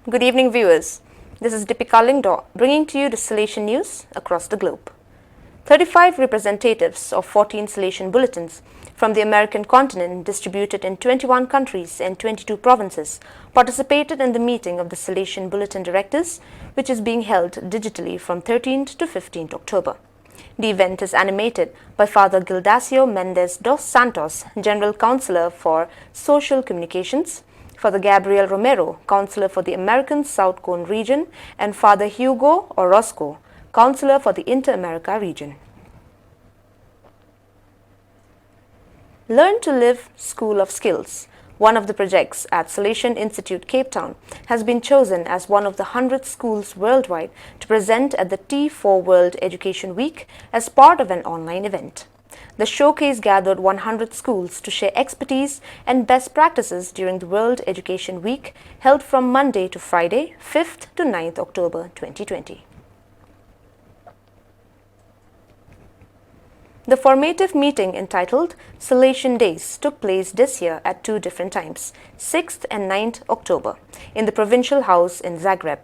Good evening, viewers. This is Deepika Lingdo bringing to you the Salesian news across the globe. 35 representatives of 14 Salesian bulletins from the American continent distributed in 21 countries and 22 provinces participated in the meeting of the Salesian Bulletin Directors, which is being held digitally from 13th to 15th October. The event is animated by Father Gildacio Mendez dos Santos, General Counselor for Social Communications, Father Gabriel Romero, Counselor for the American South Cone region, and Father Hugo Orozco, Counselor for the Inter-America region. Learn to Live School of Skills, one of the projects at Salesian Institute, Cape Town, has been chosen as one of the 100 schools worldwide to present at the T4 World Education Week as part of an online event. The showcase gathered 100 schools to share expertise and best practices during the World Education Week held from Monday to Friday, 5th to 9th October 2020. The formative meeting entitled Salesian Days took place this year at two different times, 6th and 9th October, in the Provincial House in Zagreb.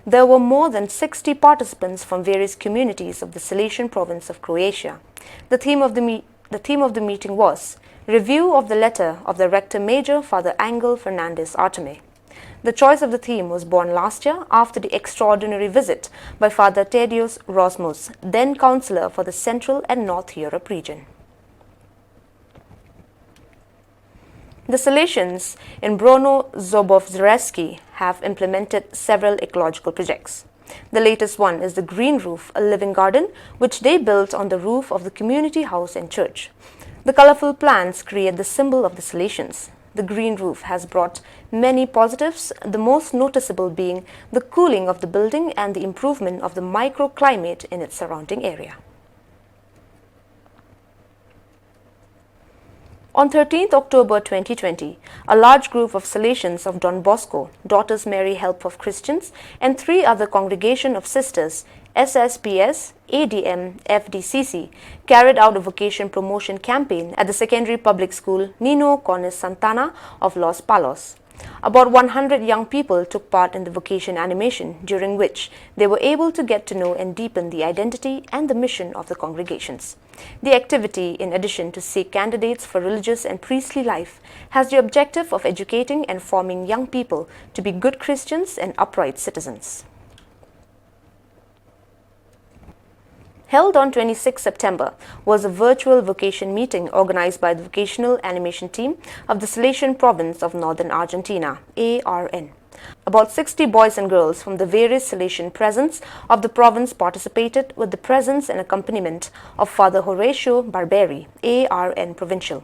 There were more than 60 participants from various communities of the Salesian province of Croatia. The theme of the meeting was Review of the Letter of the Rector Major Father Angel Fernandez Arteme. The choice of the theme was born last year after the extraordinary visit by Father Tadeusz Rosmus, then Counselor for the Central and North Europe region. The Salesians in Brno Zobovzreski have implemented several ecological projects. The latest one is the Green Roof, a living garden, which they built on the roof of the community house and church. The colorful plants create the symbol of the Salesians. The green roof has brought many positives, the most noticeable being the cooling of the building and the improvement of the microclimate in its surrounding area. On 13th October 2020, a large group of Salesians of Don Bosco, Daughters Mary Help of Christians, and 3 other congregation of sisters, SSPS, ADM, FDCC, carried out a vocation promotion campaign at the secondary public school Nino Cones Santana of Los Palos. About 100 young people took part in the vocation animation, during which they were able to get to know and deepen the identity and the mission of the congregations. The activity, in addition to seek candidates for religious and priestly life, has the objective of educating and forming young people to be good Christians and upright citizens. Held on 26 September was a virtual vocation meeting organized by the vocational animation team of the Salesian province of Northern Argentina, ARN. About 60 boys and girls from the various Salesian presence of the province participated with the presence and accompaniment of Father Horatio Barberi, ARN Provincial.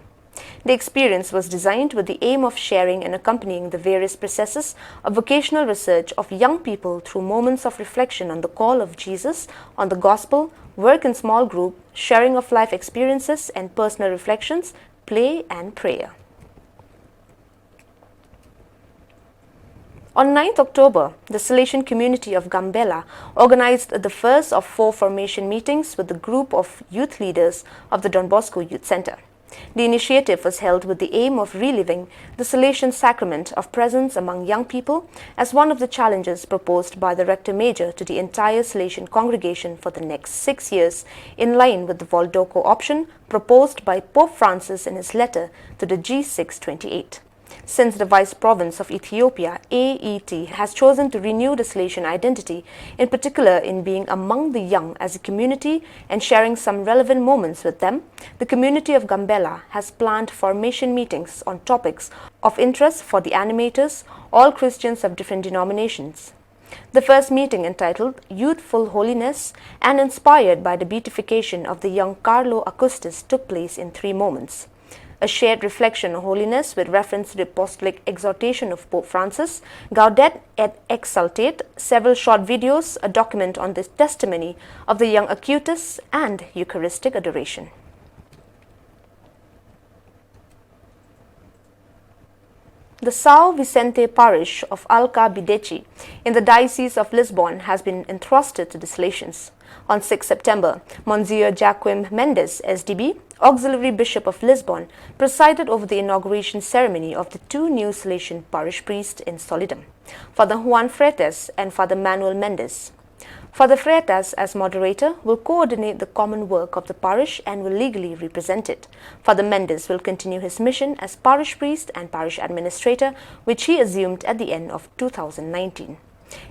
The experience was designed with the aim of sharing and accompanying the various processes of vocational research of young people through moments of reflection on the call of Jesus, on the gospel, work in small group, sharing of life experiences and personal reflections, play and prayer. On 9th October, the Salesian community of Gambela organized the first of 4 formation meetings with the group of youth leaders of the Don Bosco Youth Center. The initiative was held with the aim of reliving the Salesian sacrament of presence among young people as one of the challenges proposed by the Rector Major to the entire Salesian congregation for the next 6 years, in line with the Voldoco option proposed by Pope Francis in his letter to the G628. Since the Vice Province of Ethiopia, AET, has chosen to renew the Salesian identity, in particular in being among the young as a community and sharing some relevant moments with them, the community of Gambela has planned formation meetings on topics of interest for the animators, all Christians of different denominations. The first meeting, entitled Youthful Holiness and inspired by the beatification of the young Carlo Acustis, took place in 3 moments. A shared reflection on holiness with reference to the apostolic exhortation of Pope Francis, Gaudet et Exsultate, several short videos, a document on the testimony of the young Acutus, and Eucharistic adoration. The São Vicente parish of Alca Bideci in the Diocese of Lisbon has been entrusted to the Salesians. On 6 September, Monsieur Joaquim Mendes, SDB, Auxiliary Bishop of Lisbon, presided over the inauguration ceremony of the two new Salesian parish priests in Solidum, Father Juan Freitas and Father Manuel Mendes. Father Freitas, as moderator, will coordinate the common work of the parish and will legally represent it. Father Mendes will continue his mission as parish priest and parish administrator, which he assumed at the end of 2019.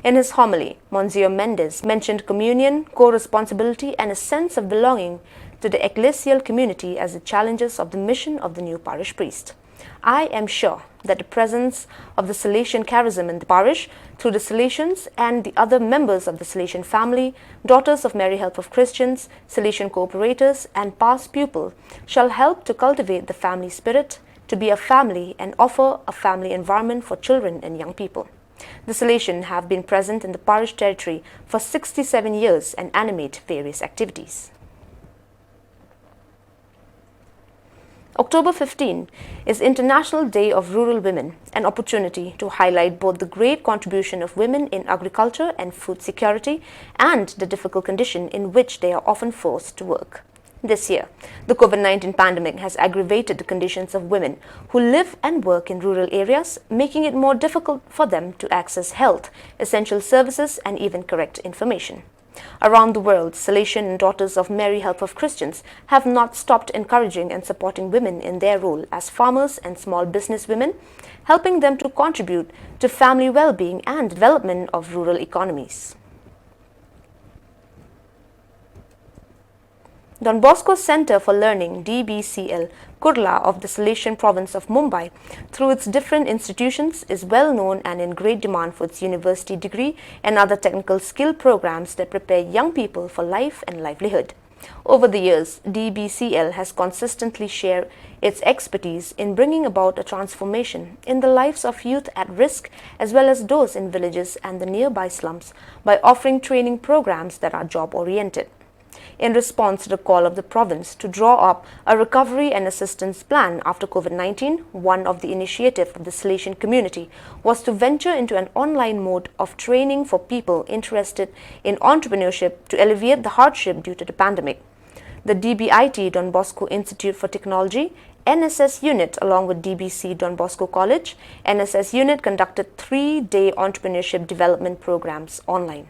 In his homily, Monsieur Mendes mentioned communion, co-responsibility and a sense of belonging to the ecclesial community as the challenges of the mission of the new parish priest. I am sure that the presence of the Salesian charism in the parish through the Salesians and the other members of the Salesian family, Daughters of Mary Health of Christians, Salesian cooperators and past pupils shall help to cultivate the family spirit, to be a family and offer a family environment for children and young people. The Salesian have been present in the parish territory for 67 years and animate various activities. October 15 is International Day of Rural Women, an opportunity to highlight both the great contribution of women in agriculture and food security and the difficult condition in which they are often forced to work. This year, the COVID-19 pandemic has aggravated the conditions of women who live and work in rural areas, making it more difficult for them to access health, essential services and even correct information. Around the world, Salesian and Daughters of Mary Health of Christians have not stopped encouraging and supporting women in their role as farmers and small business women, helping them to contribute to family well-being and development of rural economies. Don Bosco Center for Learning DBCL, Kurla of the Salesian province of Mumbai, through its different institutions, is well known and in great demand for its university degree and other technical skill programs that prepare young people for life and livelihood. Over the years, DBCL has consistently shared its expertise in bringing about a transformation in the lives of youth at risk as well as those in villages and the nearby slums by offering training programs that are job-oriented. In response to the call of the province to draw up a recovery and assistance plan after COVID-19, one of the initiatives of the Salesian community was to venture into an online mode of training for people interested in entrepreneurship to alleviate the hardship due to the pandemic. The DBIT Don Bosco Institute for Technology NSS unit along with DBC Don Bosco College, NSS unit conducted 3-day entrepreneurship development programs online.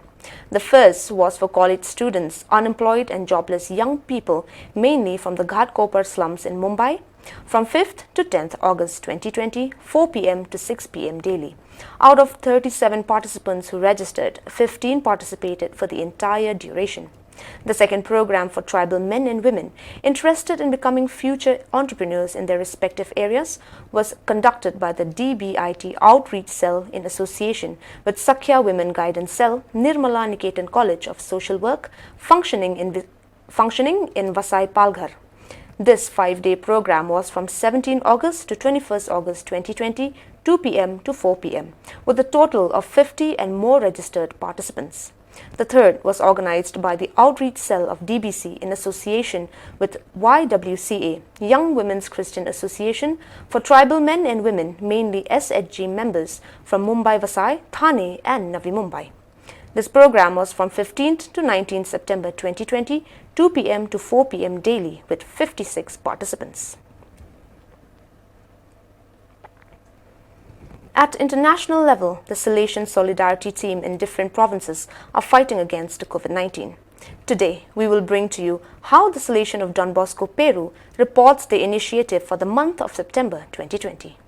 The first was for college students, unemployed and jobless young people, mainly from the Ghatkopar slums in Mumbai, from 5th to 10th August 2020, 4 p.m. to 6 p.m. daily. Out of 37 participants who registered, 15 participated for the entire duration. The second program for tribal men and women interested in becoming future entrepreneurs in their respective areas was conducted by the DBIT Outreach Cell in association with Sakhya Women Guidance Cell, Nirmala Niketan College of Social Work, functioning in Vasai Palghar. This 5-day program was from 17 August to 21st August 2020, 2 p.m. to 4 p.m., with a total of 50 and more registered participants. The third was organized by the Outreach Cell of DBC in association with YWCA, Young Women's Christian Association, for tribal men and women, mainly SHG members from Mumbai Vasai, Thane and Navi Mumbai. This program was from 15th to 19th September 2020, 2 p.m. to 4 p.m. daily with 56 participants. At international level, the Salesian Solidarity team in different provinces are fighting against COVID-19. Today, we will bring to you how the Salesian of Don Bosco, Peru, reports the initiative for the month of September 2020.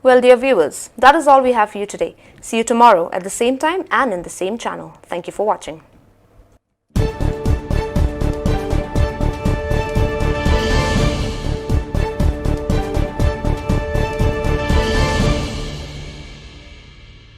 Well, dear viewers, that is all we have for you today. See you tomorrow at the same time and in the same channel. Thank you for watching.